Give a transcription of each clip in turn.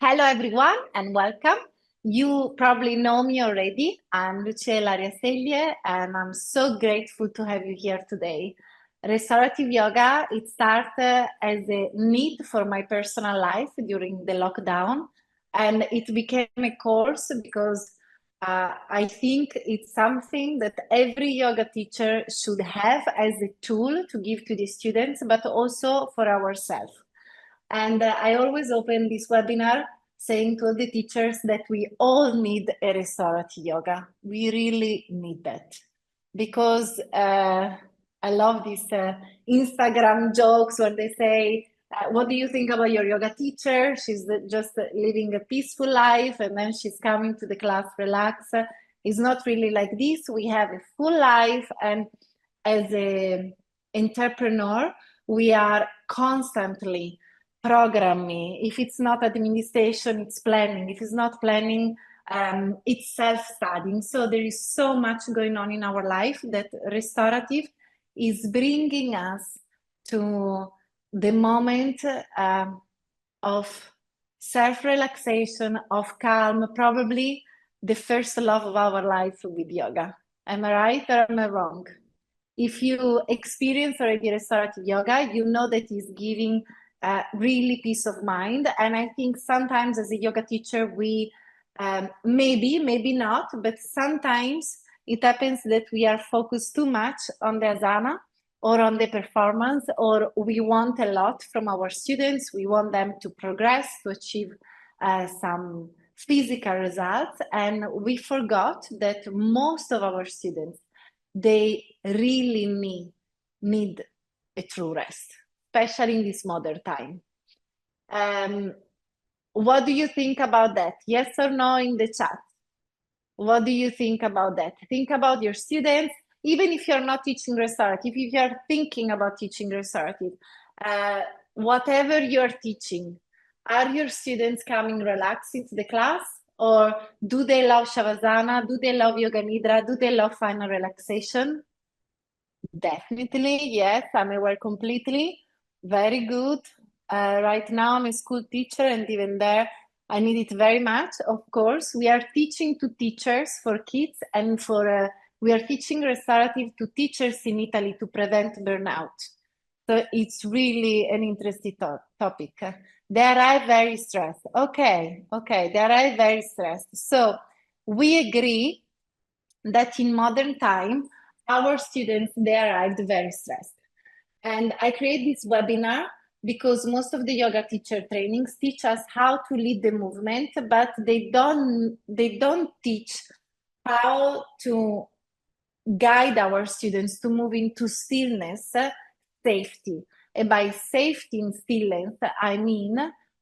Hello, everyone, and welcome. You probably know me already. I'm Lucia Seglie, and I'm so grateful to have you here today. Restorative yoga, it started as a need for my personal life during the lockdown, and it became a course because I think it's something that every yoga teacher should have as a tool to give to the students, but also for ourselves. And I always open this webinar saying to all the teachers that we all need a restorative yoga. We really need that because I love these Instagram jokes where they say, what do you think about your yoga teacher? She's just living a peaceful life and then she's coming to the class relax. It's not really like this. We have a full life, and as an entrepreneur, we are constantly programming. If it's not administration, it's planning. If it's not planning, it's self-studying. So there is so much going on in our life that restorative is bringing us to the moment of self-relaxation, of calm, probably the first love of our life with yoga. Am I right or am I wrong? If you experience already restorative yoga, you know that it's giving really peace of mind. And I think sometimes as a yoga teacher, we maybe not, but sometimes it happens that we are focused too much on the asana or on the performance, or we want a lot from our students. We want them to progress, to achieve some physical results. And we forgot that most of our students, they really need a true rest, especially in this modern time. What do you think about that? Yes or no in the chat? What do you think about that? Think about your students, even if you're not teaching restorative, if you're thinking about teaching restorative, whatever you're teaching, are your students coming relaxed into the class? Or do they love Shavasana? Do they love Yoga Nidra? Do they love final relaxation? Definitely, yes, I'm aware completely. Very good. Right now, I'm a school teacher, and even there, I need it very much. Of course, we are teaching to teachers for kids, and we are teaching restorative to teachers in Italy to prevent burnout. So it's really an interesting topic. They arrive very stressed. Okay, they arrive very stressed. So we agree that in modern time, our students, they arrived very stressed. And I create this webinar because most of the yoga teacher trainings teach us how to lead the movement, but they don't teach how to guide our students to move into stillness, safety. And by safety and stillness, I mean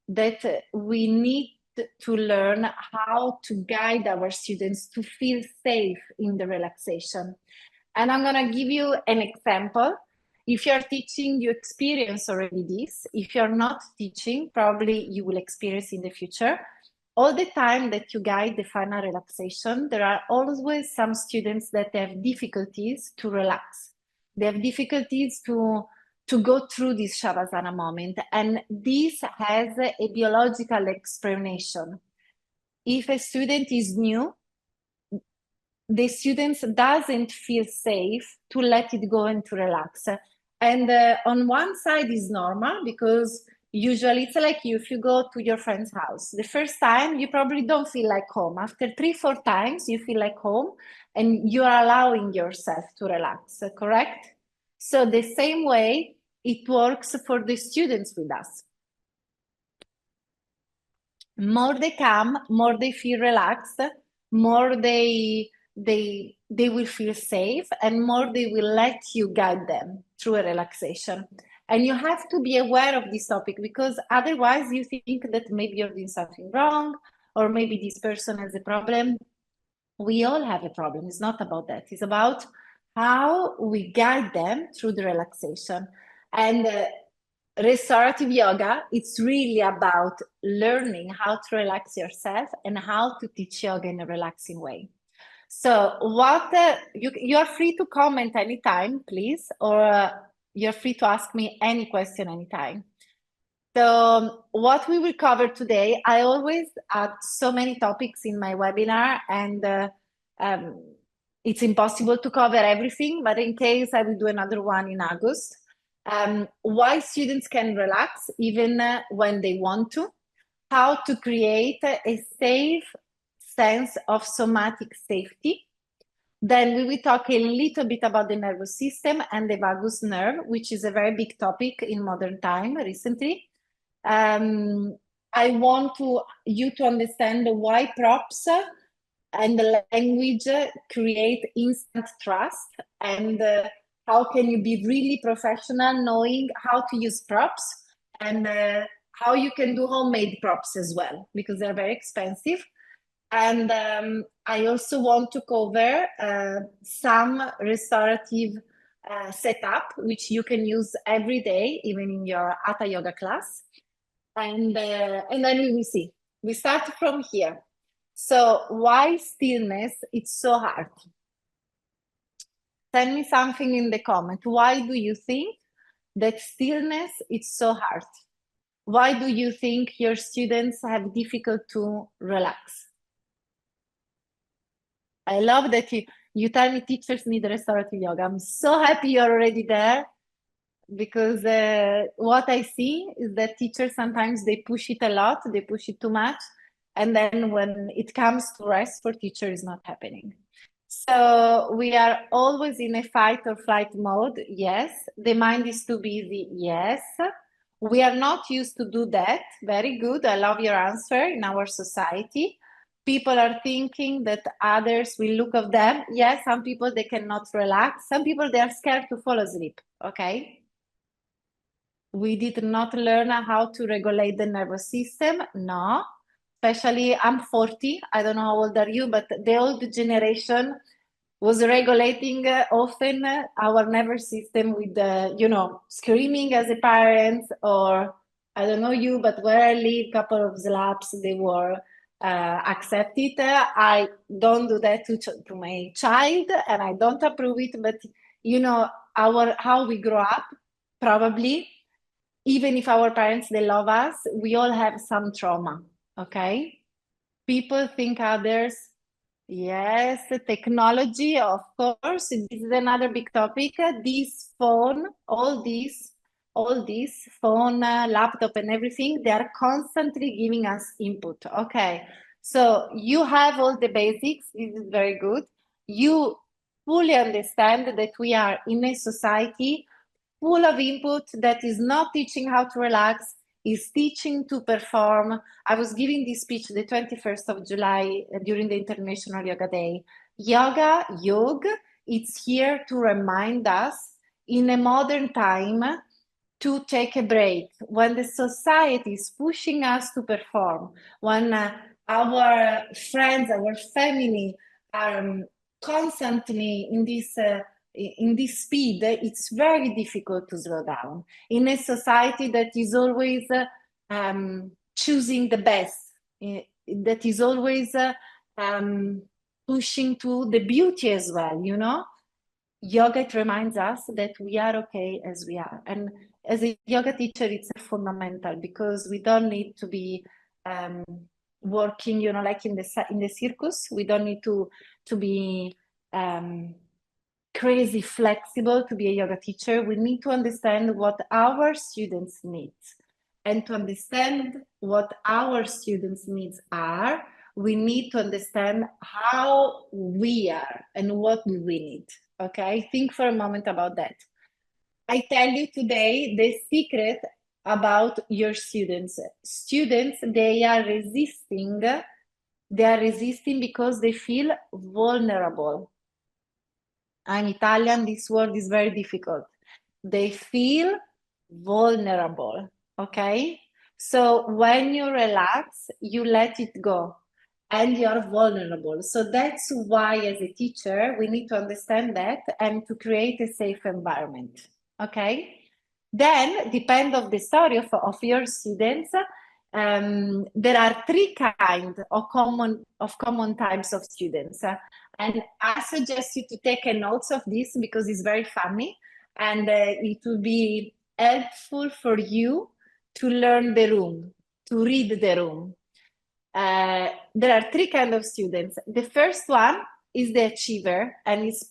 that we need to learn how to guide our students to feel safe in the relaxation. And I'm going to give you an example. If you're teaching, you experience already this. If you're not teaching, probably you will experience in the future. All the time that you guide the final relaxation, there are always some students that have difficulties to relax. They have difficulties to go through this Shavasana moment. And this has a biological explanation. If a student is new, the students doesn't feel safe to let it go and to relax. And on one side is normal because usually it's like you, if you go to your friend's house, the first time you probably don't feel like home. After 3-4 times, you feel like home and you are allowing yourself to relax, correct? So the same way it works for the students with us. More they come, more they feel relaxed, more they will feel safe, and more they will let you guide them through a relaxation. And you have to be aware of this topic, because otherwise you think that maybe you're doing something wrong, or maybe this person has a problem. We all have a problem. It's not about that. It's about how we guide them through the relaxation. And restorative yoga, it's really about learning how to relax yourself and how to teach yoga in a relaxing way. So what you are free to comment anytime, please, or you're free to ask me any question anytime. So what we will cover today, I always add so many topics in my webinar, and it's impossible to cover everything, but in case I will do another one in August. Why students can relax even when they want to, how to create a safe sense of somatic safety. Then we will talk a little bit about the nervous system and the vagus nerve, which is a very big topic in modern time recently. I want you to understand why props and the language create instant trust, and how can you be really professional knowing how to use props, and how you can do homemade props as well, because they're very expensive. And I also want to cover some restorative setup, which you can use every day, even in your Hatha yoga class. And then we will see. We start from here. So why stillness? It's so hard. Tell me something in the comment. Why do you think that stillness is so hard? Why do you think your students have difficult to relax? I love that you tell me teachers need restorative yoga. I'm so happy you're already there, because what I see is that teachers sometimes they push it a lot, they push it too much, and then when it comes to rest for teacher, is not happening. So we are always in a fight or flight mode. Yes. The mind is too busy. Yes. We are not used to do that. Very good. I love your answer. In our society, people are thinking that others will look of them. Yes, some people, they cannot relax. Some people, they are scared to fall asleep. Okay. We did not learn how to regulate the nervous system. No. Especially, I'm 40. I don't know how old are you, but the old generation was regulating often our nervous system with, screaming as a parent, or I don't know you, but where I live, couple of slaps, they were accepted. I don't do that to my child, and I don't approve it, but how we grow up, probably, even if our parents, they love us, we all have some trauma, okay? People think others. Yes, technology, of course. This is another big topic. This phone, all this phone, laptop, and everything, they are constantly giving us input. Okay, so you have all the basics. This is very good. You fully understand that we are in a society full of input that is not teaching how to relax, is teaching to perform. I was giving this speech the 21st of July during the International Yoga Day. Yoga, it's here to remind us in a modern time to take a break. When the society is pushing us to perform, when our friends, our family are constantly in this speed, it's very difficult to slow down. In a society that is always choosing the best, that is always pushing to the beauty as well, yoga, it reminds us that we are okay as we are. And as a yoga teacher, it's fundamental, because we don't need to be working, like in the circus. We don't need to be crazy flexible to be a yoga teacher. We need to understand what our students need. And to understand what our students' needs are, we need to understand how we are and what we need. Okay, think for a moment about that. I tell you today the secret about your students. Students, they are resisting. They are resisting because they feel vulnerable. I'm Italian, this word is very difficult. They feel vulnerable, okay? So when you relax, you let it go and you're vulnerable. So that's why, as a teacher, we need to understand that and to create a safe environment, okay? Then, depend of the story of your students, there are three kinds of common types of students. And I suggest you to take a notes of this, because it's very funny, and it will be helpful for you to learn the room, to read the room. There are three kinds of students. The first one is the achiever, and is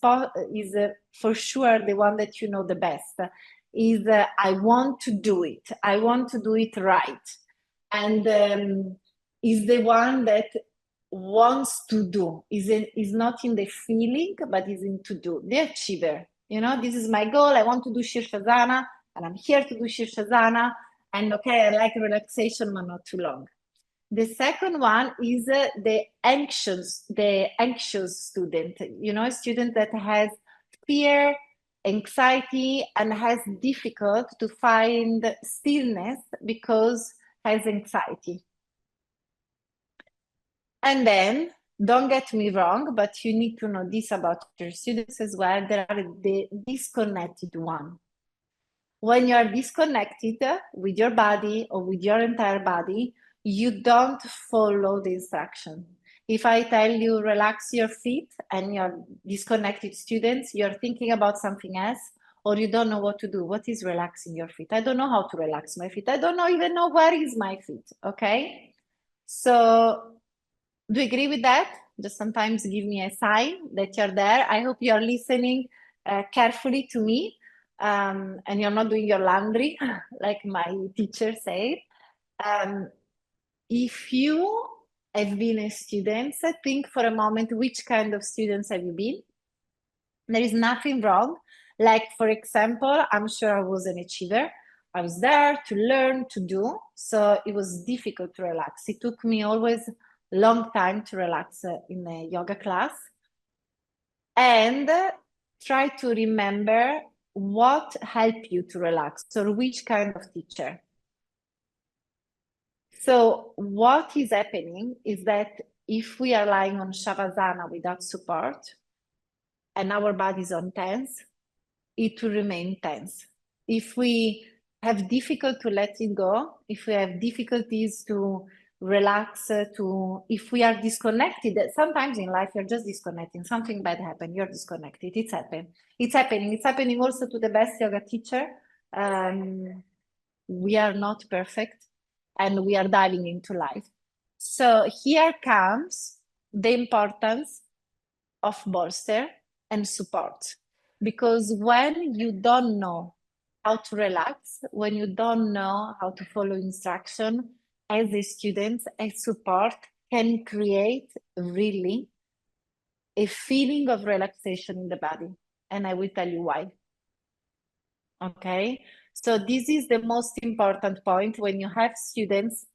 for sure the one that you know the best. I want to do it. I want to do it right. And is the one that wants to do, is not in the feeling, but is in to do. The achiever, this is my goal. I want to do Shirshasana, and I'm here to do Shirshasana. And okay, I like relaxation, but not too long. The second one is the anxious student, a student that has fear, anxiety, and has difficult to find stillness because has anxiety. And then, don't get me wrong, but you need to know this about your students as well. There are the disconnected one. When you are disconnected with your body or with your entire body, you don't follow the instruction. If I tell you relax your feet and you're disconnected students, you're thinking about something else, or you don't know what to do. What is relaxing your feet? I don't know how to relax my feet. I don't even know where is my feet, okay? So do you agree with that? Just sometimes give me a sign that you're there. I hope you're listening carefully to me, and you're not doing your laundry, like my teacher said. If you have been a student, think for a moment, which kind of students have you been? There is nothing wrong. Like, for example, I'm sure I was an achiever. I was there to learn, to do. So it was difficult to relax. It took me always a long time to relax in a yoga class. And try to remember what helped you to relax, or which kind of teacher. So what is happening is that if we are lying on Shavasana without support and our body is on tense, it will remain tense. If we have difficulty to let it go, if we have difficulties to relax, if we are disconnected, sometimes in life you're just disconnecting, something bad happened, you're disconnected, it's happening also to the best yoga teacher. We are not perfect and we are diving into life. So here comes the importance of bolster and support. Because when you don't know how to relax, when you don't know how to follow instruction, as a student, a support can create really a feeling of relaxation in the body. And I will tell you why. Okay, so this is the most important point when you have students.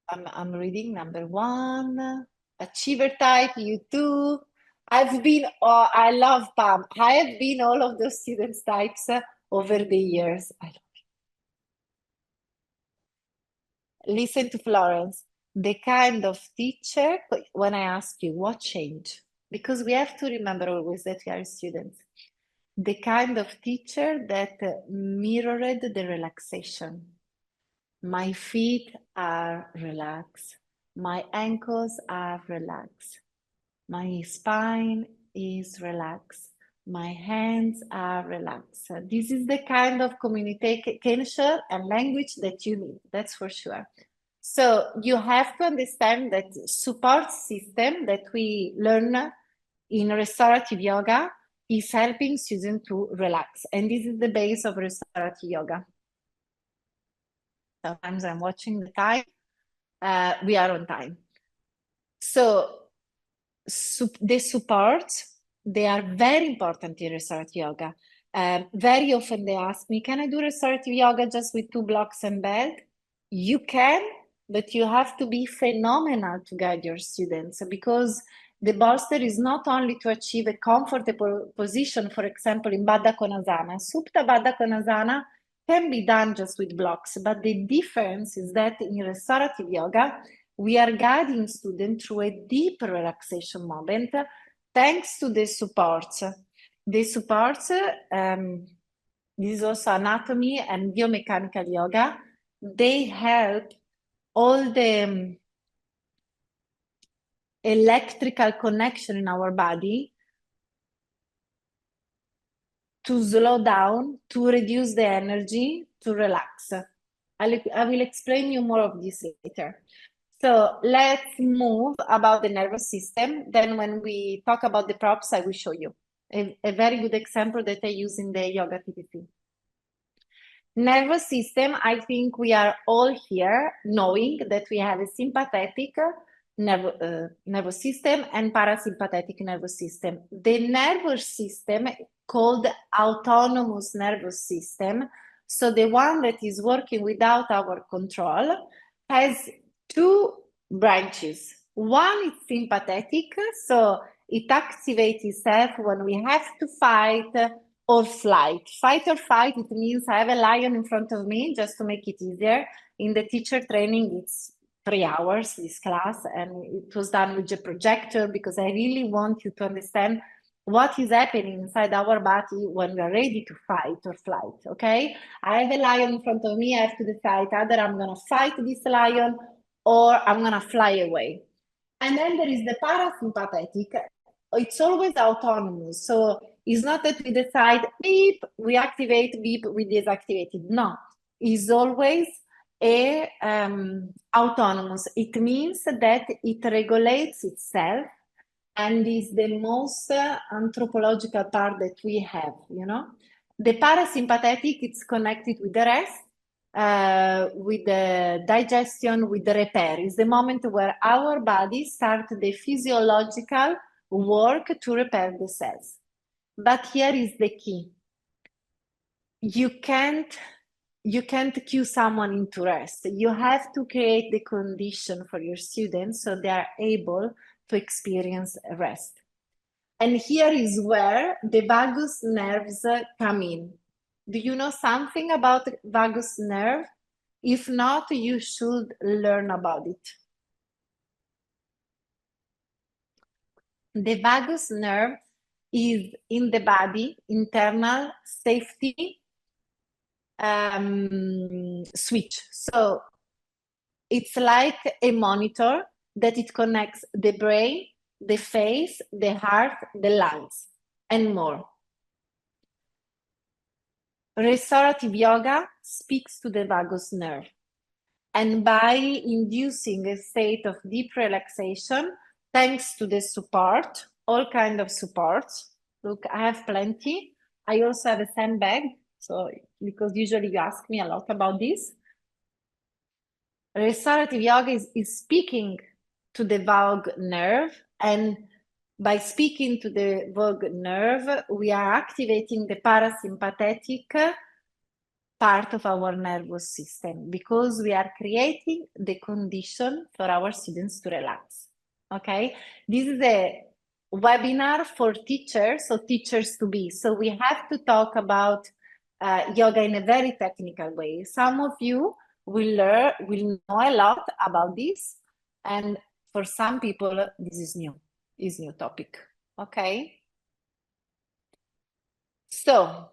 I'm reading number one. Achiever type, you too. I love Pam. I have been all of those students types over the years. Listen to Florence. The kind of teacher, when I ask you what changed, because we have to remember always that we are students. The kind of teacher that mirrored the relaxation. My feet are relaxed. My ankles are relaxed. My spine is relaxed. My hands are relaxed. This is the kind of communication and language that you need, that's for sure. So you have to understand that support system that we learn in restorative yoga is helping students to relax. And this is the base of restorative yoga. Sometimes I'm watching the time. We are on time. So the supports, they are very important in restorative yoga. Very often they ask me, can I do restorative yoga just with 2 blocks and bed? You can, but you have to be phenomenal to guide your students, because the bolster is not only to achieve a comfortable position, for example, in Baddha Konasana. Supta Baddha Konasana can be done just with blocks, but the difference is that in restorative yoga, we are guiding students through a deep relaxation moment thanks to the supports. The supports, this is also anatomy and biomechanical yoga. They help all the electrical connection in our body to slow down, to reduce the energy, to relax. I will explain you more of this later. So let's move about the nervous system. Then when we talk about the props, I will show you a very good example that I use in the yoga TPC. Nervous system, I think we are all here knowing that we have a sympathetic nervous system and parasympathetic nervous system. The nervous system called autonomous nervous system, so the one that is working without our control, has two branches. One is sympathetic, so it activates itself when we have to fight or flight. Fight or fight, it means I have a lion in front of me, just to make it easier. In the teacher training, it's 3 hours, this class, and it was done with a projector because I really want you to understand what is happening inside our body when we are ready to fight or flight, okay? I have a lion in front of me, I have to decide either I'm gonna fight this lion or I'm gonna fly away. And then there is the parasympathetic. It's always autonomous. So it's not that we decide, beep, we activate, beep, we deactivate it. No, it's always autonomous. It means that it regulates itself and is the most anthropological part that we have, you know. The parasympathetic, it's connected with the rest, with the digestion, with the repair. Is the moment where our body starts the physiological work to repair the cells. But here is the key. You can't cue someone into rest. You have to create the condition for your students so they are able to experience rest. And here is where the vagus nerves come in. Do you know something about the vagus nerve? If not, you should learn about it. The vagus nerve is in the body, internal safety switch. So it's like a monitor that it connects the brain, the face, the heart, the lungs, and more. Restorative yoga speaks to the vagus nerve. And by inducing a state of deep relaxation, thanks to the support, all kinds of supports. Look, I have plenty. I also have a sandbag, so because usually you ask me a lot about this. Restorative yoga is speaking to the vagus nerve, and by speaking to the vagus nerve, we are activating the parasympathetic part of our nervous system because we are creating the condition for our students to relax. Okay, this is a webinar for teachers, so teachers to be. So we have to talk about yoga in a very technical way. Some of you will know a lot about this, and for some people this is new topic. Okay, so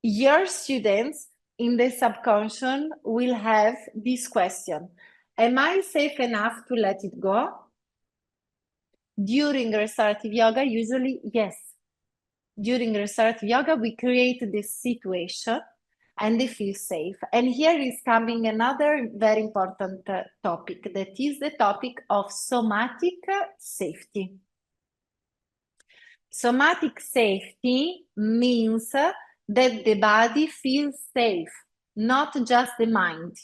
your students in the subconscious will have this question: am I safe enough to let it go? During restorative yoga, usually yes. During restorative yoga, we create this situation and they feel safe. And here is coming another very important topic, that is the topic of somatic safety. Somatic safety means that the body feels safe, not just the mind.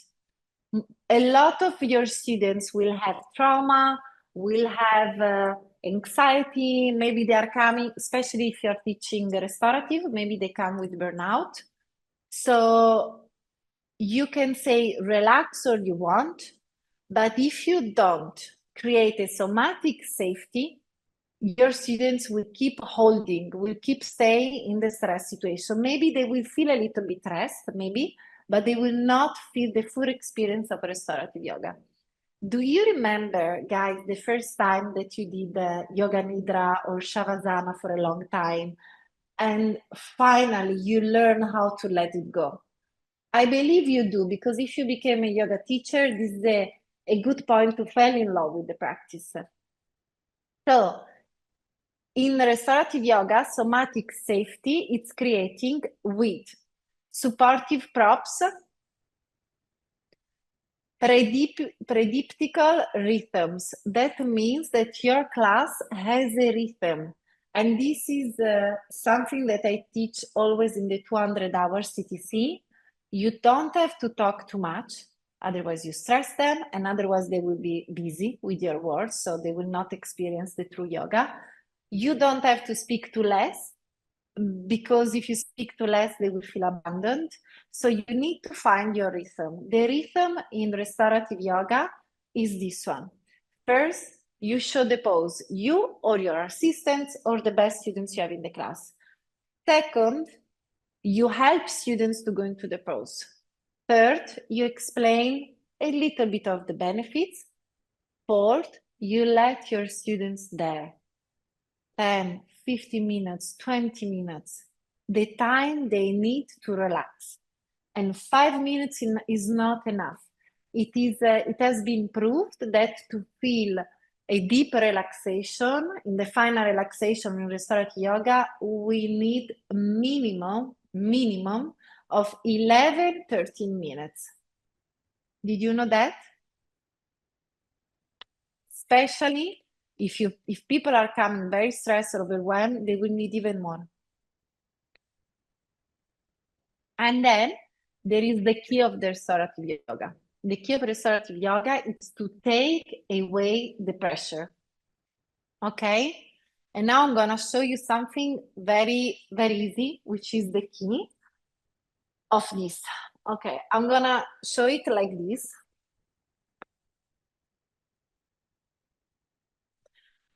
A lot of your students will have trauma, will have anxiety, maybe they are coming, especially if you're teaching restorative, maybe they come with burnout. So you can say relax all you want, but if you don't create a somatic safety, your students will keep holding, will keep staying in the stress situation. Maybe they will feel a little bit stressed, maybe, but they will not feel the full experience of restorative yoga. Do you remember, guys, the first time that you did Yoga Nidra or Shavasana for a long time, and finally you learn how to let it go? I believe you do, because if you became a yoga teacher, this is a good point to fall in love with the practice. So In restorative yoga, somatic safety, it's creating with supportive props, predictable rhythms. That means that your class has a rhythm. And this is something that I teach always in the 200 hours CTC. You don't have to talk too much, otherwise you stress them, and otherwise they will be busy with your words, so they will not experience the true yoga. You don't have to speak too less, because if you speak too less, they will feel abandoned. So you need to find your rhythm. The rhythm in restorative yoga is this one. First, you show the pose, you or your assistants or the best students you have in the class. Second, you help students to go into the pose. Third, you explain a little bit of the benefits. Fourth, you let your students there. 10, 15 minutes, 20 minutes, the time they need to relax. And 5 minutes is not enough. It has been proved that to feel a deep relaxation, in the final relaxation in restorative yoga, we need a minimum of 11, 13 minutes. Did you know that? Especially if people are coming very stressed or overwhelmed, they will need even more. And then there is the key of the restorative yoga. The key of restorative yoga is to take away the pressure. Okay? And now I'm gonna show you something very, very easy, which is the key of this. Okay, I'm gonna show it like this.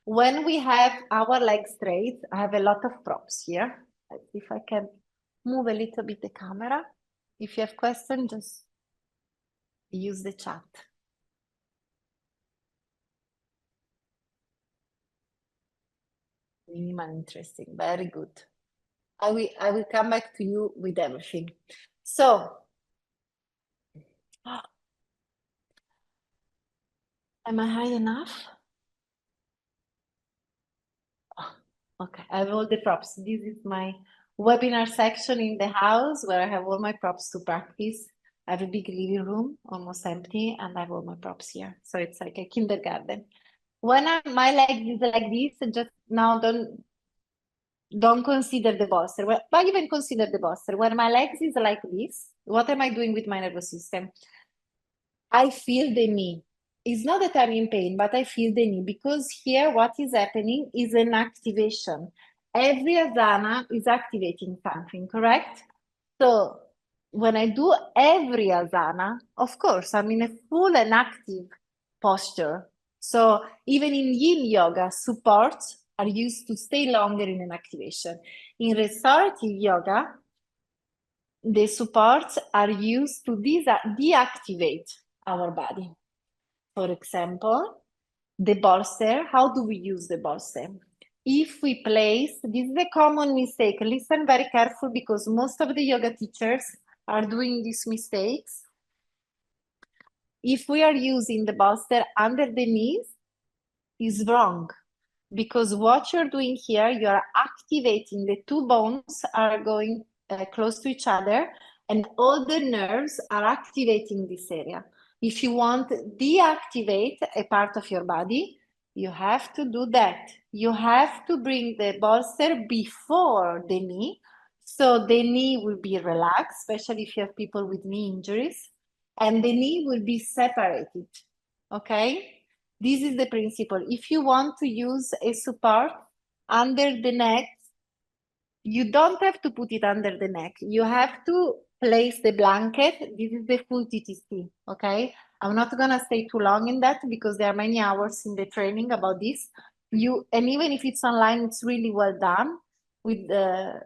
When we have our legs straight, I have a lot of props here. Let's see if I can move a little bit the camera. If you have questions, just use the chat. Minimal interesting, very good. I will come back to you with everything. So, am I high enough? Okay, I have all the props. This is my webinar section in the house where I have all my props to practice. I have a big living room, almost empty, and I have all my props here. So it's like a kindergarten. When my leg is like this, just now don't consider the bolster, but even consider the bolster. When my legs is like this, what am I doing with my nervous system? I feel the knee. It's not that I'm in pain, but I feel the knee, because here what is happening is an activation. Every asana is activating something, correct? So when I do every asana, of course, I'm in a full and active posture. So even in yin yoga, supports are used to stay longer in an activation. In restorative yoga, the supports are used to deactivate our body. For example, the bolster, how do we use the bolster? If we place, this is a common mistake. Listen very careful, because most of the yoga teachers are doing these mistakes. If we are using the bolster under the knees, is wrong, because what you're doing here, you're activating, the two bones are going close to each other, and all the nerves are activating this area. If you want to deactivate a part of your body, you have to do that. You have to bring the bolster before the knee, so the knee will be relaxed, especially if you have people with knee injuries, and the knee will be separated, okay? This is the principle. If you want to use a support under the neck, you don't have to put it under the neck. You have to place the blanket. This is the full TTC, okay? I'm not gonna stay too long in that, because there are many hours in the training about this. And even if it's online, it's really well done with a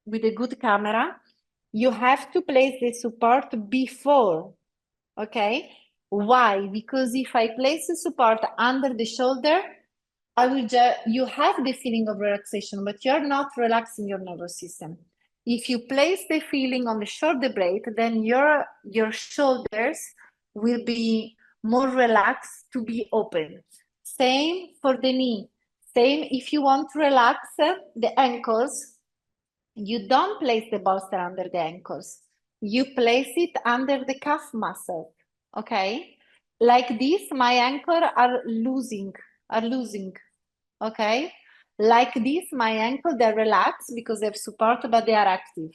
good camera. You have to place the support before, okay? Why? Because if I place the support under the shoulder, you have the feeling of relaxation, but you're not relaxing your nervous system. If you place the feeling on the shoulder blade, then your shoulders will be more relaxed to be open. Same for the knee. Same if you want to relax the ankles, you don't place the bolster under the ankles. You place it under the calf muscle, okay? Like this, my ankles are losing, okay? Like this, my ankle, they're relaxed because they have support, but they are active.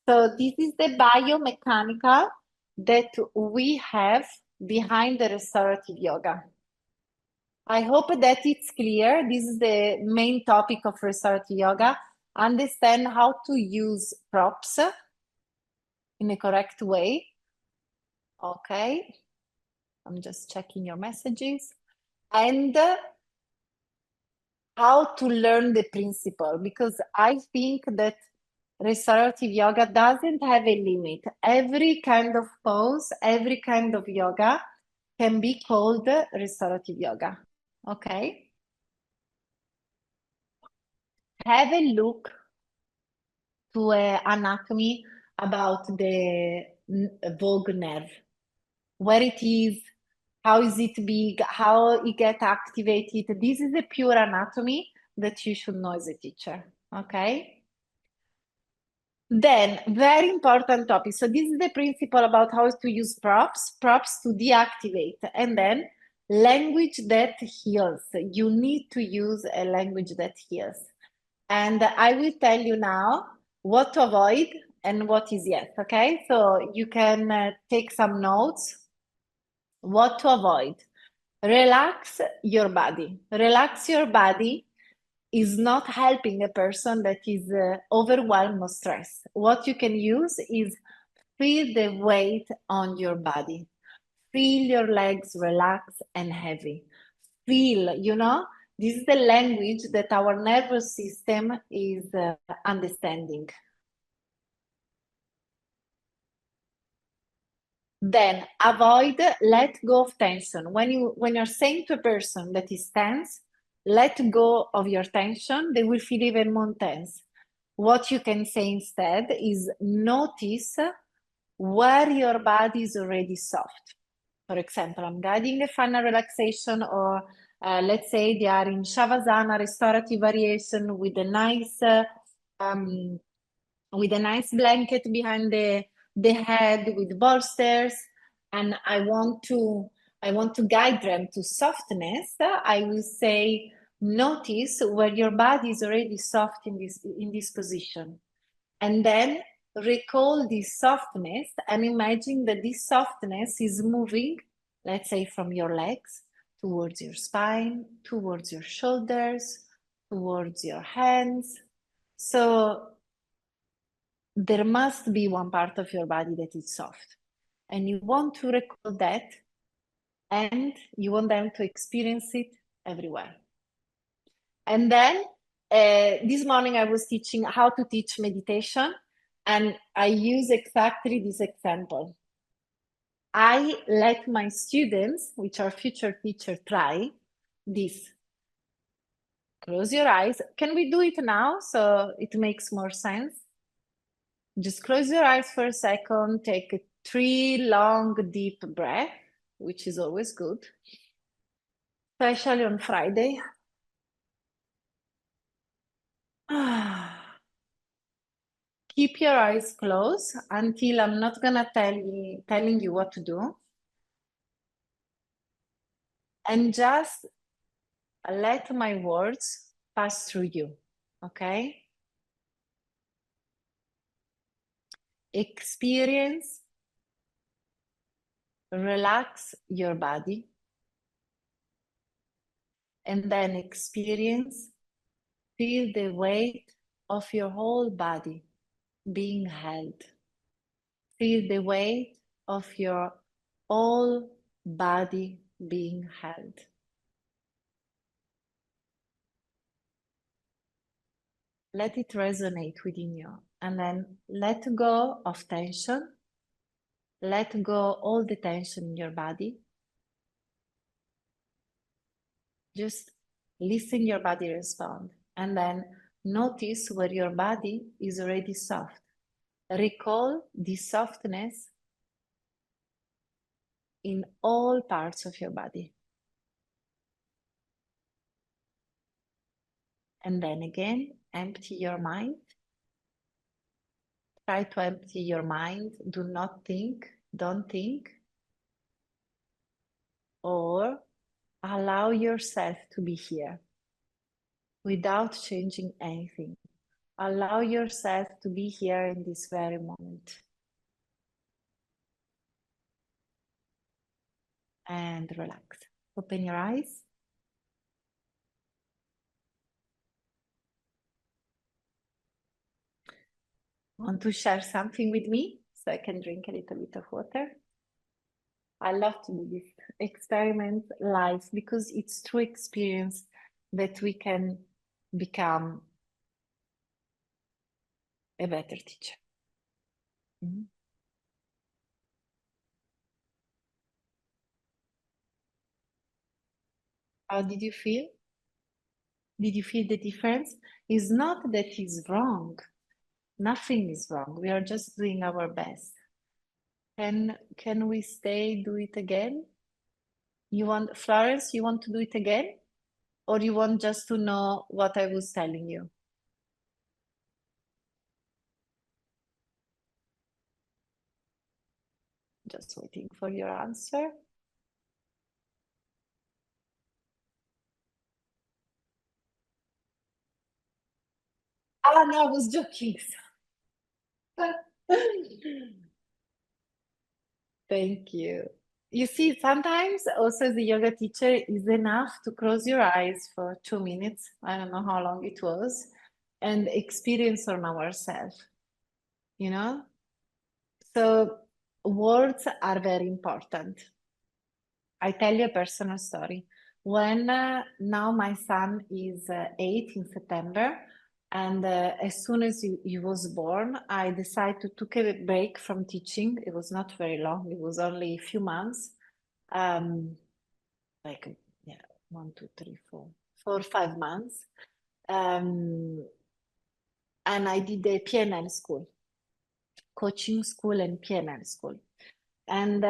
So this is the biomechanical that we have behind the restorative yoga. I hope that it's clear. This is the main topic of restorative yoga. Understand how to use props in a correct way. Okay. I'm just checking your messages. And how to learn the principle, because I think that restorative yoga doesn't have a limit. Every kind of pose, every kind of yoga can be called restorative yoga. Okay. Have a look to anatomy about the vagus nerve, where it is, how is it big, how it get activated. This is a pure anatomy that you should know as a teacher, okay? Then, very important topic. So this is the principle about how to use props to deactivate, and then language that heals. You need to use a language that heals. And I will tell you now what to avoid and what is yes, okay? So you can take some notes. What to avoid. Relax your body. Relax your body is not helping a person that is overwhelmed or stressed. What you can use is feel the weight on your body. Feel your legs relaxed and heavy. Feel, this is the language that our nervous system is understanding. Then avoid, let go of tension. When you're saying to a person that is tense, let go of your tension, they will feel even more tense. What you can say instead is notice where your body is already soft. For example, I'm guiding a final relaxation, or let's say they are in Shavasana, restorative variation with a nice blanket behind the head with bolsters, and I want to guide them to softness. I will say, notice where your body is already soft in this position, and then recall this softness and imagine that this softness is moving, let's say, from your legs towards your spine, towards your shoulders, towards your hands. So there must be one part of your body that is soft, and you want to recall that, and you want them to experience it everywhere. And then this morning I was teaching how to teach meditation, and I use exactly this example. I let my students, which are future teachers, try this. Close your eyes. Can we do it now so it makes more sense? Just close your eyes for a second, take 3 long, deep breaths, which is always good, especially on Friday. Keep your eyes closed until I'm not gonna telling you what to do. And just let my words pass through you, okay? Experience, relax your body, and then experience, feel the weight of your whole body being held. Feel the weight of your whole body being held. Let it resonate within you, and then let go of tension. Let go all the tension in your body. Just listen your body respond, and then notice where your body is already soft. Recall this softness in all parts of your body. And then again, empty your mind. Try to empty your mind. Do not think, don't think. Or allow yourself to be here without changing anything. Allow yourself to be here in this very moment. And relax. Open your eyes. Want to share something with me so I can drink a little bit of water? I love to do this experiment live because it's through experience that we can become a better teacher. Mm-hmm. How did you feel? Did you feel the difference? It's not that it's wrong. Nothing is wrong. We are just doing our best. Can we do it again? You want, Florence, you want to do it again? Or you want just to know what I was telling you? Just waiting for your answer. Ah, no, I was joking. Thank you. You see, sometimes also as a yoga teacher is enough to close your eyes for 2 minutes. I don't know how long it was, and experience on ourselves, you know? So words are very important. I tell you a personal story. When now my son is 8 in September, and as soon as he was born, I decided to take a break from teaching. It was not very long. It was only a few months, um, like yeah, 4, 5 months. Um, and I did a PNL school, coaching school and PNL school. And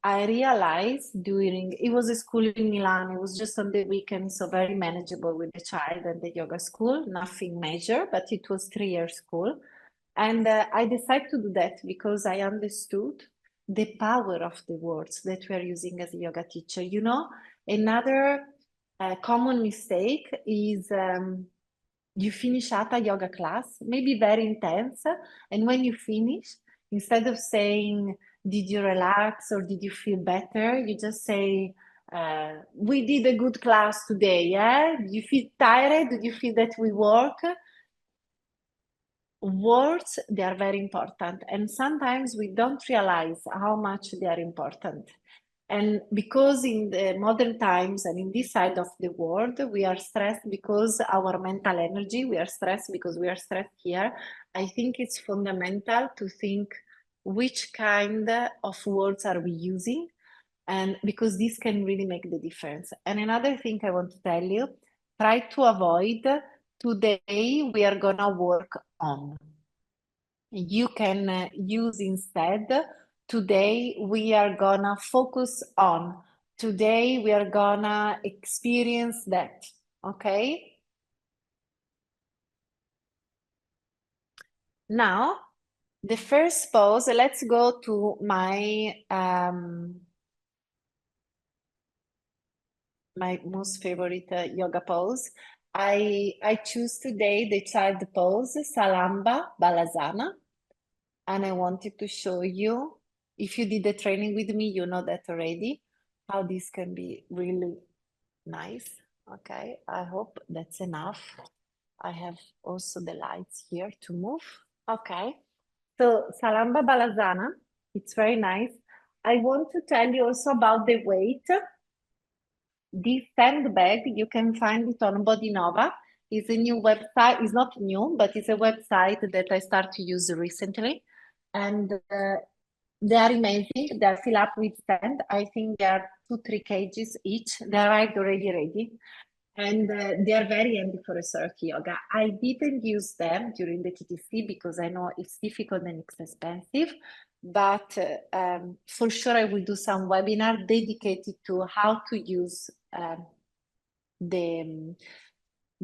I realized it was a school in Milan, it was just on the weekend, so very manageable with the child and the yoga school, nothing major, but it was 3 year school. And I decided to do that because I understood the power of the words that we are using as a yoga teacher. You know, another common mistake is you finish hatha yoga class, maybe very intense, and when you finish, instead of saying, did you relax or did you feel better? You just say, we did a good class today, yeah? Do you feel tired? Did you feel that we work? Words, they are very important, and sometimes we don't realize how much they are important. And because in the modern times and in this side of the world, we are stressed because our mental energy, we are stressed because we are stressed here. I think it's fundamental to think which kind of words are we using, and because this can really make the difference. And another thing I want to tell you, try to avoid today we are gonna work on. You can use instead, today we are gonna focus on, today we are gonna experience that, okay? Now, the first pose, let's go to my most favorite yoga pose. I choose today the child pose, Salamba Balasana. And I wanted to show you, if you did the training with me, you know that already, how this can be really nice. Okay, I hope that's enough. I have also the lights here to move. Okay, so Salamba Balasana, it's very nice. I want to tell you also about the weight. This sandbag, you can find it on Bodinova. It's a new website. It's not new, but it's a website that I started to use recently. And they are amazing. They are filled up with sand. I think they are 2, 3 kgs each. They arrived already ready. And they are very handy for restorative yoga. I didn't use them during the TTC because I know it's difficult and it's expensive. But for sure, I will do some webinar dedicated to how to use the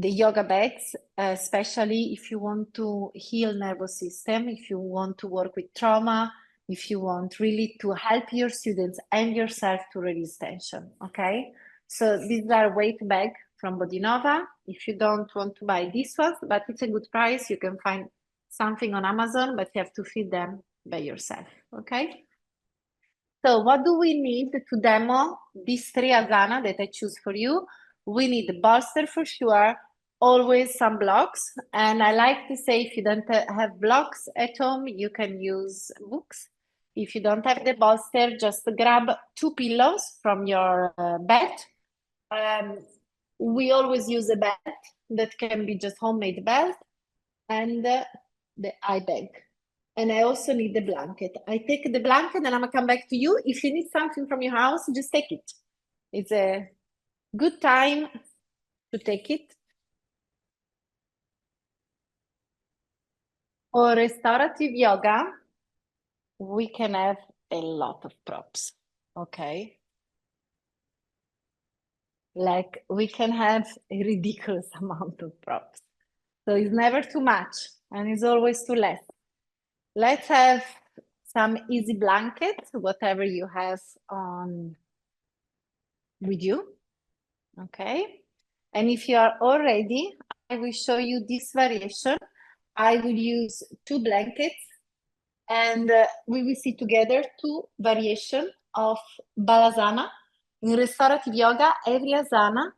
the yoga bags, especially if you want to heal nervous system, if you want to work with trauma, if you want really to help your students and yourself to release tension, okay? So these are weight bag from Bodinova. If you don't want to buy these ones, but it's a good price, you can find something on Amazon, but you have to feed them by yourself, okay? So what do we need to demo these three asana that I choose for you? We need the bolster for sure, always some blocks. And I like to say, if you don't have blocks at home, you can use books. If you don't have the bolster, just grab 2 pillows from your bed. We always use a belt that can be just homemade belt and the eye bag. And I also need the blanket. I take the blanket and I'm gonna come back to you. If you need something from your house, just take it. It's a good time to take it. For restorative yoga, we can have a lot of props, okay? Like we can have a ridiculous amount of props. So it's never too much and it's always too less. Let's have some easy blankets, whatever you have on with you, okay? And if you are all ready, I will show you this variation. I will use 2 blankets and we will see together 2 variations of Balasana. In restorative yoga, every asana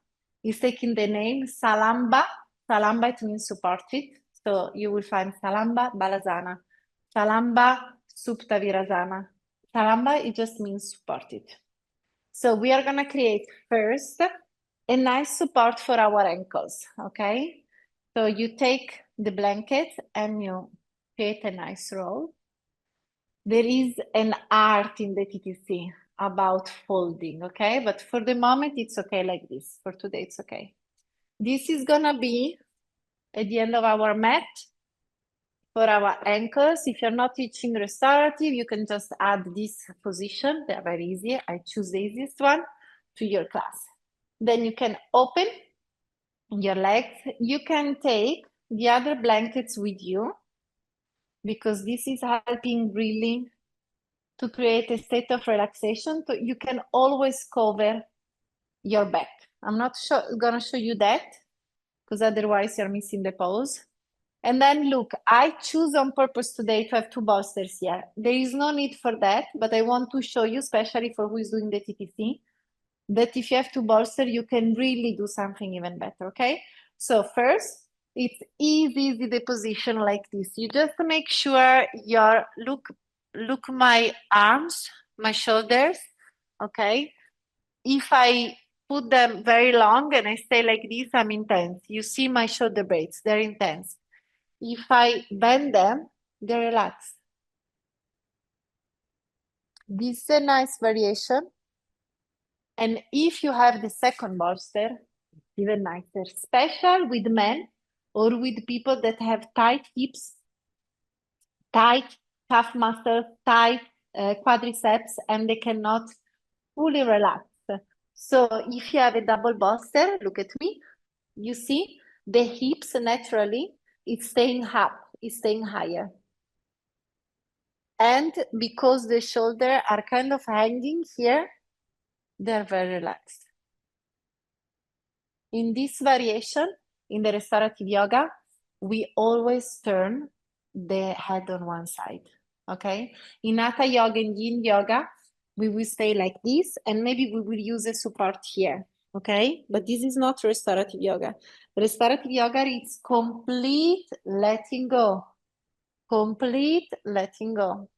is taking the name Salamba. Salamba, it means supported. So you will find Salamba, Balasana. Salamba, Supta Virasana. Salamba, it just means supported. So we are gonna create first a nice support for our ankles, okay? So you take the blanket and you create a nice roll. There is an art in the TTC about folding, okay? But for the moment, it's okay like this. For today, it's okay. This is gonna be at the end of our mat for our ankles. If you're not teaching restorative, you can just add this position. They're very easy. I choose the easiest one to your class. Then you can open your legs. You can take the other blankets with you because this is helping really to create a state of relaxation. So you can always cover your back. I'm not gonna show you that because otherwise you're missing the pose. And then look, I choose on purpose today to have 2 bolsters here. There is no need for that, but I want to show you, especially for who is doing the TTC, that if you have 2 bolster, you can really do something even better, okay? So first, it's easy the position like this. You just make sure your, look my arms, my shoulders, okay? If I put them very long and I stay like this, I'm intense. You see my shoulder blades, they're intense. If I bend them, they relax. This is a nice variation. And if you have the second bolster, even nicer, special with men or with people that have tight hips, tight calf muscles, tight quadriceps, and they cannot fully relax. So if you have a double bolster, look at me, you see the hips naturally, it's staying up, it's staying higher. And because the shoulders are kind of hanging here, they're very relaxed. In this variation, in the restorative yoga, we always turn the head on one side, okay? In Hatha yoga and yin yoga, we will stay like this and maybe we will use a support here, okay? But this is not restorative yoga. Restorative yoga is complete letting go. Complete letting go.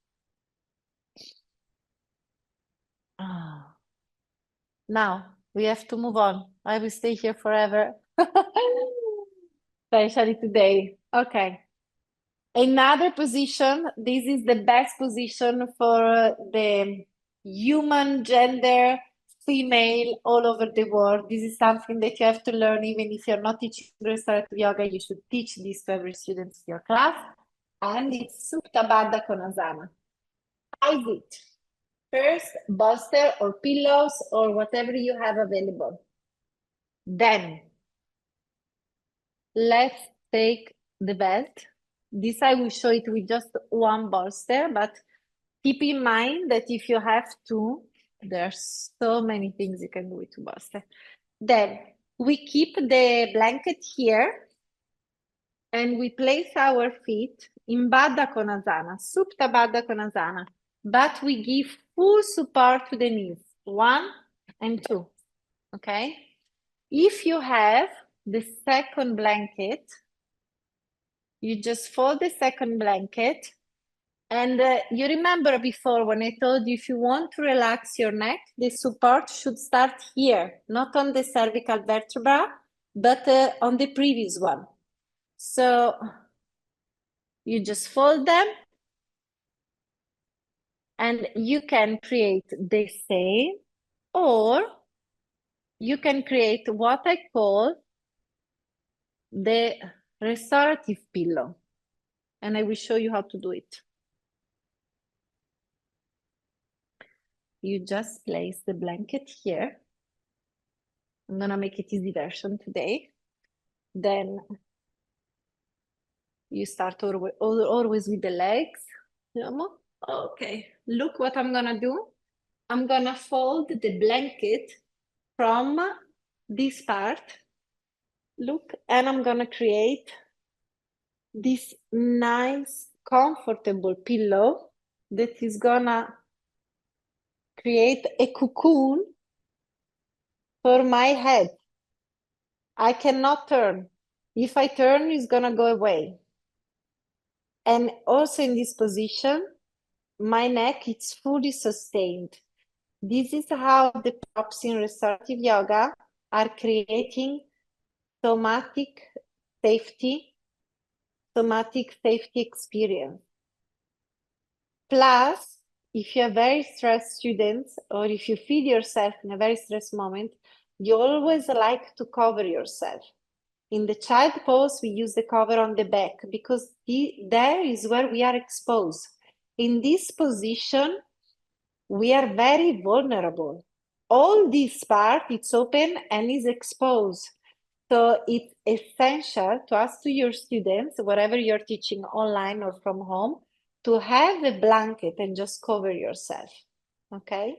Ah. Now we have to move on. I will stay here forever, especially today. Okay. Another position. This is the best position for the human gender, female, all over the world. This is something that you have to learn, even if you're not teaching restorative yoga. You should teach this to every student in your class. And it's Supta Baddha Konasana. How is it? First, bolster or pillows or whatever you have available. Then let's take the belt. This I will show it with just one bolster, but keep in mind that if you have two, there are so many things you can do with two bolster. Then we keep the blanket here and we place our feet in Baddha Konasana, Supta Baddha Konasana, but we give full support to the knees, 1 and 2, okay? If you have the second blanket, you just fold the second blanket. And you remember before when I told you if you want to relax your neck, the support should start here, not on the cervical vertebra, but on the previous one. So you just fold them and you can create the same, or you can create what I call the restorative pillow. And I will show you how to do it. You just place the blanket here. I'm gonna make it easy version today. Then you start always with the legs. Okay, look what I'm gonna do. I'm gonna fold the blanket from this part. Look, and I'm gonna create this nice, comfortable pillow that is gonna create a cocoon for my head. I cannot turn. If I turn, it's gonna go away. And also in this position, my neck is fully sustained. This is how the props in restorative yoga are creating somatic safety experience. Plus, if you're very stressed students, or if you feel yourself in a very stressed moment, you always like to cover yourself. In the child pose, we use the cover on the back because there is where we are exposed. In this position, we are very vulnerable. All this part, it's open and is exposed. So it's essential to ask to your students, wherever you're teaching online or from home, to have a blanket and just cover yourself, okay?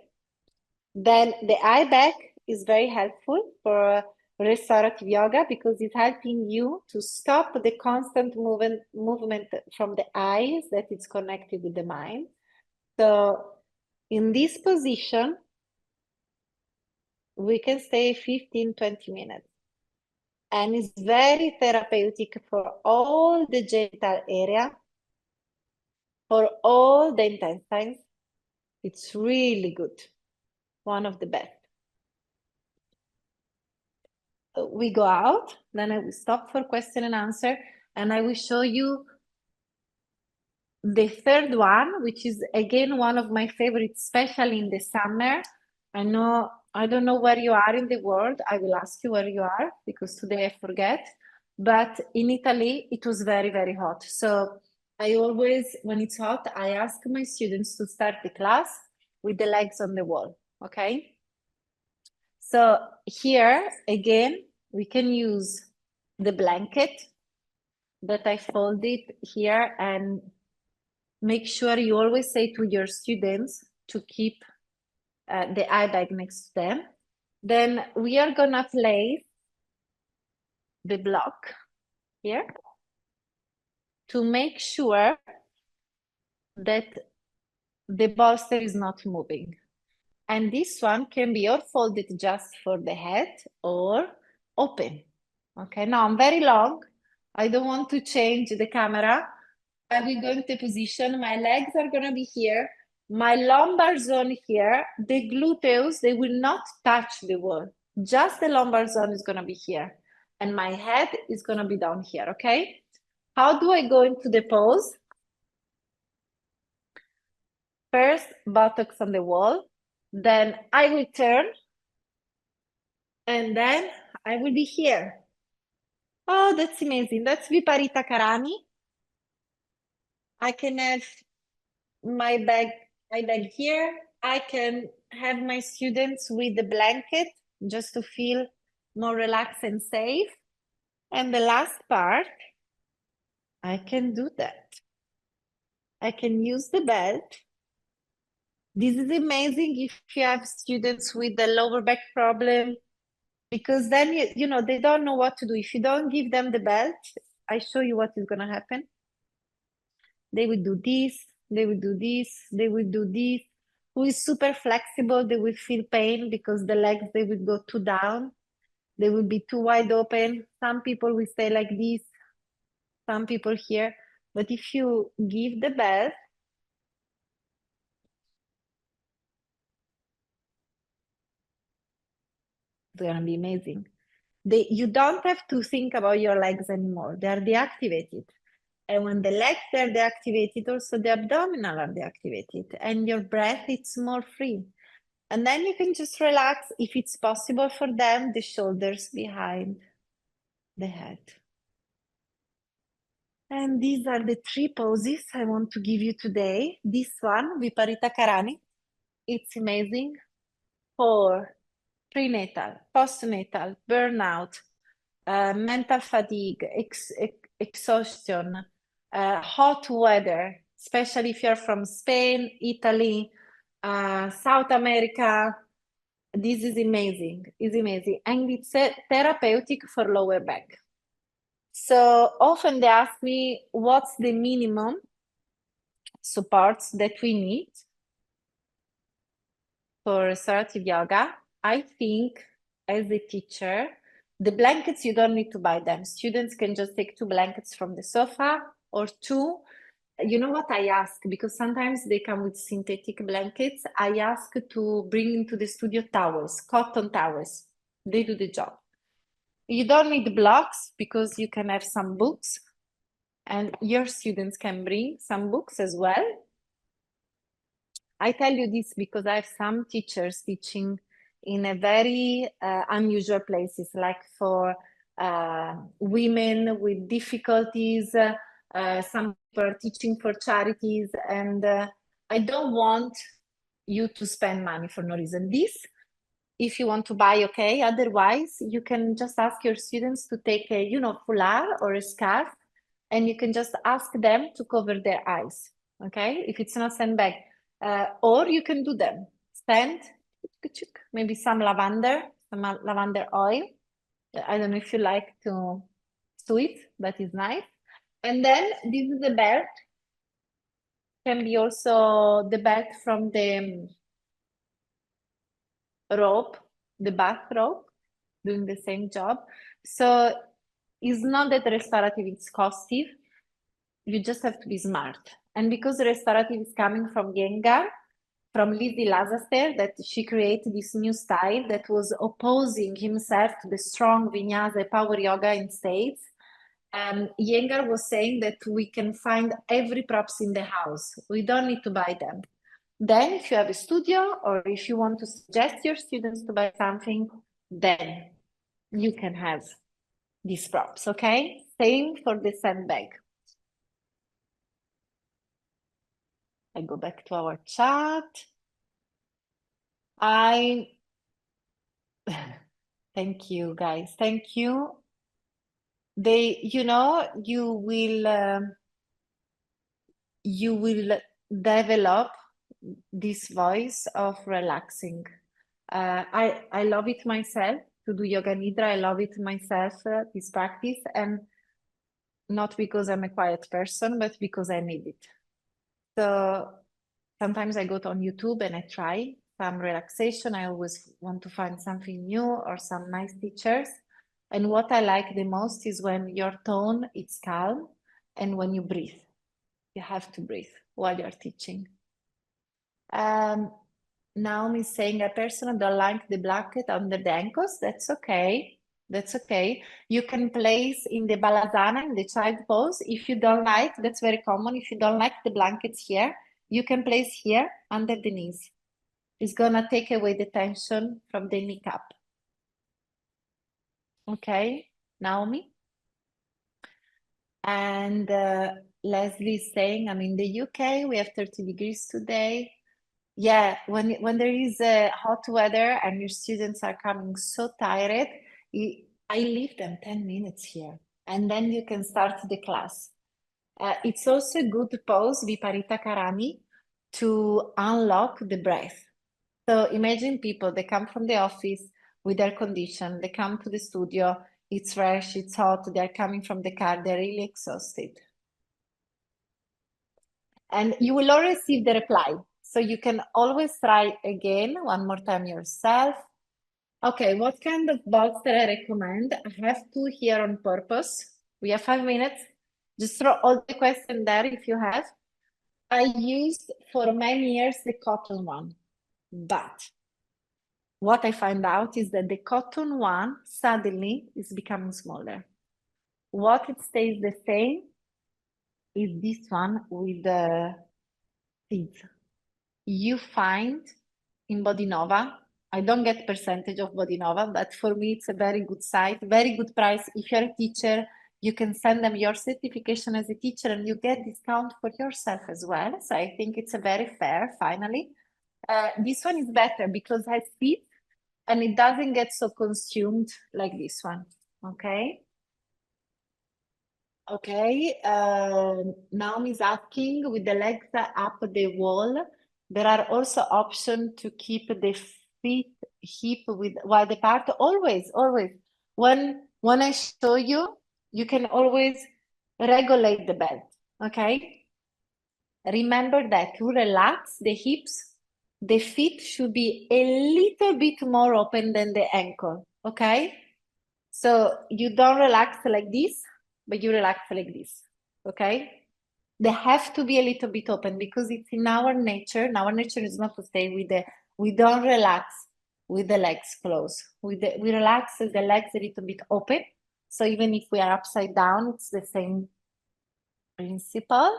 Then the eye bag is very helpful for restorative yoga because it's helping you to stop the constant movement from the eyes that is connected with the mind. So in this position, we can stay 15, 20 minutes. And it's very therapeutic for all the genital area, for all the intestines. It's really good, one of the best. We go out, then I will stop for question and answer, and I will show you the third one, which is again one of my favorites, especially in the summer. I don't know where you are in the world. I will ask you where you are because today I forget. But in Italy, it was very, very hot. So I always, when it's hot, I ask my students to start the class with the legs on the wall, okay? So here, again, we can use the blanket that I folded here, and make sure you always say to your students to keep the eye bag next to them. Then we are gonna place the block here to make sure that the bolster is not moving. And this one can be or folded just for the head or open. Okay, now I'm very long. I don't want to change the camera. I will go into position. My legs are gonna be here. My lumbar zone here. The gluteus, they will not touch the wall. Just the lumbar zone is gonna be here. And my head is gonna be down here, okay? How do I go into the pose? First, buttocks on the wall. Then I will turn. And then I will be here. Oh, that's amazing. That's Viparita Karani. I can have my bag here. I can have my students with the blanket just to feel more relaxed and safe. And the last part, I can do that. I can use the belt. This is amazing if you have students with the lower back problem, because then, you know, they don't know what to do. If you don't give them the belt, I show you what is going to happen. They will do this, they will do this, they will do this. Who is super flexible, they will feel pain because the legs, they will go too down. They will be too wide open. Some people will stay like this, some people here. But if you give the belt, it's going to be amazing. You don't have to think about your legs anymore. They are deactivated. And when the legs are deactivated, also the abdominal are deactivated. And your breath, it's more free. And then you can just relax, if it's possible for them, the shoulders behind the head. And these are the 3 poses I want to give you today. This one, Viparita Karani, it's amazing for prenatal, postnatal, burnout, mental fatigue, exhaustion, hot weather, especially if you're from Spain, Italy, South America. This is amazing. It's amazing. And it's therapeutic for lower back. So often they ask me, what's the minimum supports that we need for restorative yoga? I think as a teacher, the blankets, you don't need to buy them. Students can just take 2 blankets from the sofa or 2. You know what I ask? Because sometimes they come with synthetic blankets. I ask to bring into the studio towels, cotton towels. They do the job. You don't need blocks because you can have some books, and your students can bring some books as well. I tell you this because I have some teachers teaching in a very unusual places, like for women with difficulties. Some people are teaching for charities, and I don't want you to spend money for no reason. This, if you want to buy, okay. Otherwise, you can just ask your students to take a, you know, foulard or a scarf, and you can just ask them to cover their eyes, okay? If it's not sandbag. Or you can do them. Stand, maybe some lavender oil. I don't know if you like to sweet, but it's nice. And then this is the belt. Can be also the belt from the rope, the bath rope, doing the same job. So it's not that restorative is costly. You just have to be smart. And because restorative is coming from Iyengar, from Lizzie Lazaster, that she created this new style that was opposing himself to the strong vinyasa power yoga in States. Iyengar was saying that we can find every props in the house. We don't need to buy them. Then if you have a studio, or if you want to suggest your students to buy something, then you can have these props, okay? Same for the sandbag. I go back to our chat. Thank you, guys. Thank you. You know, you will develop this voice of relaxing. I love it myself to do yoga nidra. I love it myself, this practice, and not because I'm a quiet person, but because I need it. So sometimes I go on YouTube and I try some relaxation. I always want to find something new or some nice teachers. And what I like the most is when your tone is calm and when you breathe. You have to breathe while you're teaching. Naomi is saying, I personally don't like the blanket under the ankles. That's okay. That's okay. You can place in the balasana, in the child pose. If you don't like, that's very common. If you don't like the blankets here, you can place here under the knees. It's gonna take away the tension from the kneecap. Okay, Naomi? And Leslie is saying, I'm in the UK, we have 30 degrees today. Yeah, when there is hot weather and your students are coming so tired, I leave them 10 minutes here. and then you can start the class. It's also a good pose, Viparita Karani, to unlock the breath. So imagine people, they come from the office with their condition, they come to the studio, it's fresh, it's hot, they're coming from the car, they're really exhausted. And you will all receive the reply. So you can always try again, one more time yourself. Okay, what kind of bolster I recommend? I have two here on purpose. We have 5 minutes. Just throw all the questions there if you have. I used for many years the cotton one, but what I find out is that the cotton one suddenly is becoming smaller. What it stays the same is this one with the seeds. You find in Bodinova, I don't get percentage of Bodinova, but for me it's a very good site, very good price. If you're a teacher, you can send them your certification as a teacher and you get discount for yourself as well. So I think it's a very fair, finally. This one is better because it has seeds and it doesn't get so consumed like this one, okay? Okay, Naomi is asking, with the legs up the wall, there are also options to keep the feet, hip with wide apart. Always, always. When I show you, you can always regulate the belt, okay? Remember that to relax the hips, the feet should be a little bit more open than the ankle, okay? So you don't relax like this, but you relax like this, okay? They have to be a little bit open because it's in our nature. And our nature is not to stay with we don't relax with the legs closed. We relax the legs a little bit open. So even if we are upside down, it's the same principle.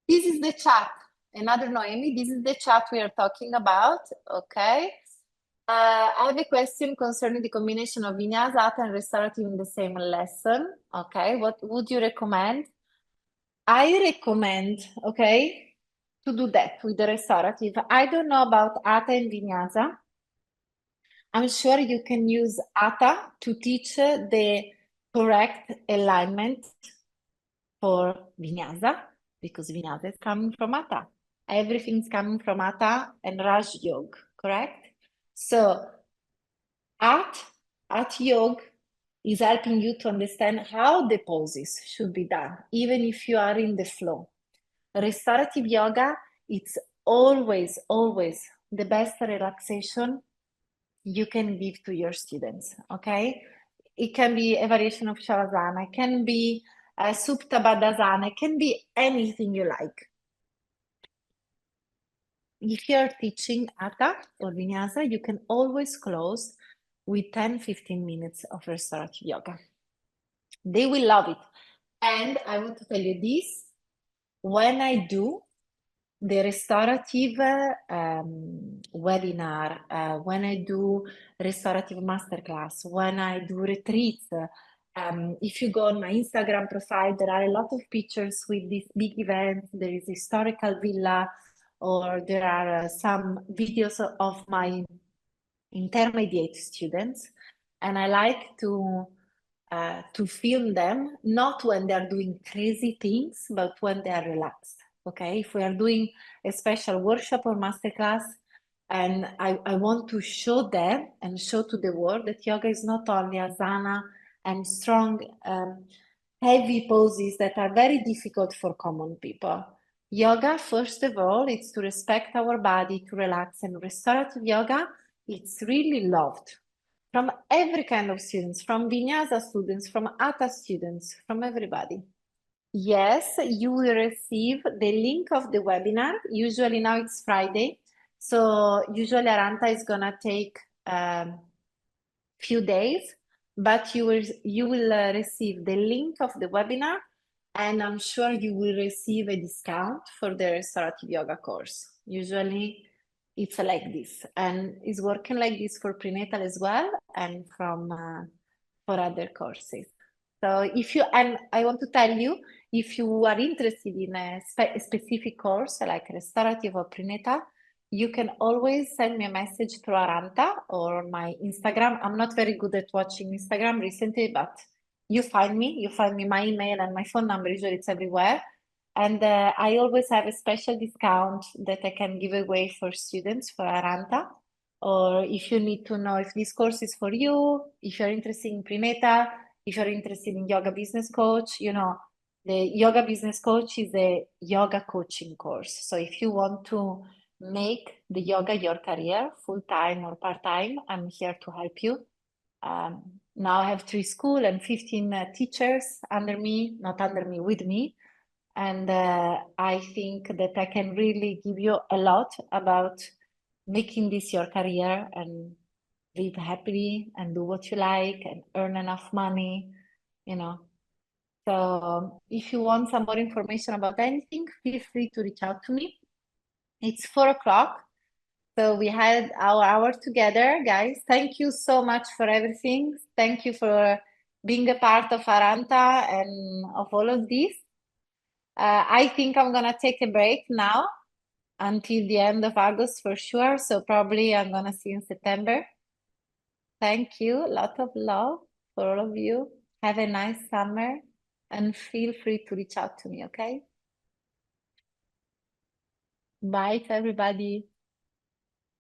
This is the chat. Another Noemi, this is the chat we are talking about, okay? I have a question concerning the combination of Vinyasa, Hatha, and Restorative in the same lesson. Okay, what would you recommend? I recommend, okay, to do that with the Restorative. I don't know about Hatha and Vinyasa. I'm sure you can use Hatha to teach the correct alignment for Vinyasa, because Vinyasa is coming from Hatha. Everything's coming from Hatha and Raj Yoga, correct? So at yoga is helping you to understand how the poses should be done, even if you are in the flow. Restorative yoga, it's always, always the best relaxation you can give to your students, okay? It can be a variation of Shavasana, it can be a Supta Baddhasana, it can be anything you like. If you're teaching Hatha or Vinyasa, you can always close with 10-15 minutes of restorative yoga. They will love it. And I want to tell you this, when I do the restorative webinar, when I do restorative masterclass, when I do retreats, if you go on my Instagram profile, there are a lot of pictures with these big events. There is historical villa, or there are some videos of my intermediate students, and I like to film them, not when they are doing crazy things, but when they are relaxed. Okay, if we are doing a special workshop or masterclass, and I want to show them and show to the world that yoga is not only asana and strong, heavy poses that are very difficult for common people. Yoga, first of all, it's to respect our body, to relax, and restorative yoga, it's really loved from every kind of students, from Vinyasa students, from Hatha students, from everybody. Yes, you will receive the link of the webinar. Usually now it's Friday. So usually Arhanta is gonna take few days, but you will receive the link of the webinar, and I'm sure you will receive a discount for the restorative yoga course. Usually it's like this, and it's working like this for prenatal as well, and for other courses. So and I want to tell you, if you are interested in a specific course like restorative or prenatal, you can always send me a message through Arhanta or my Instagram. I'm not very good at watching Instagram recently, but you find me, my email and my phone number. Usually it's everywhere. And I always have a special discount that I can give away for students for Arhanta. Or if you need to know if this course is for you, if you're interested in prenatal, if you're interested in yoga business coach, the yoga business coach is a yoga coaching course. So if you want to make the yoga your career, full-time or part-time, I'm here to help you. Now I have 3 schools and 15 teachers under me, not under me, with me. And I think that I can really give you a lot about making this your career and live happily and do what you like and earn enough money, you know. So if you want some more information about anything, feel free to reach out to me. It's 4 o'clock. So we had our hour together, guys. Thank you so much for everything. Thank you for being a part of Arhanta and of all of this. I think I'm gonna take a break now until the end of August for sure. So probably I'm gonna see you in September. Thank you. A lot of love for all of you. Have a nice summer and feel free to reach out to me, okay? Bye to everybody.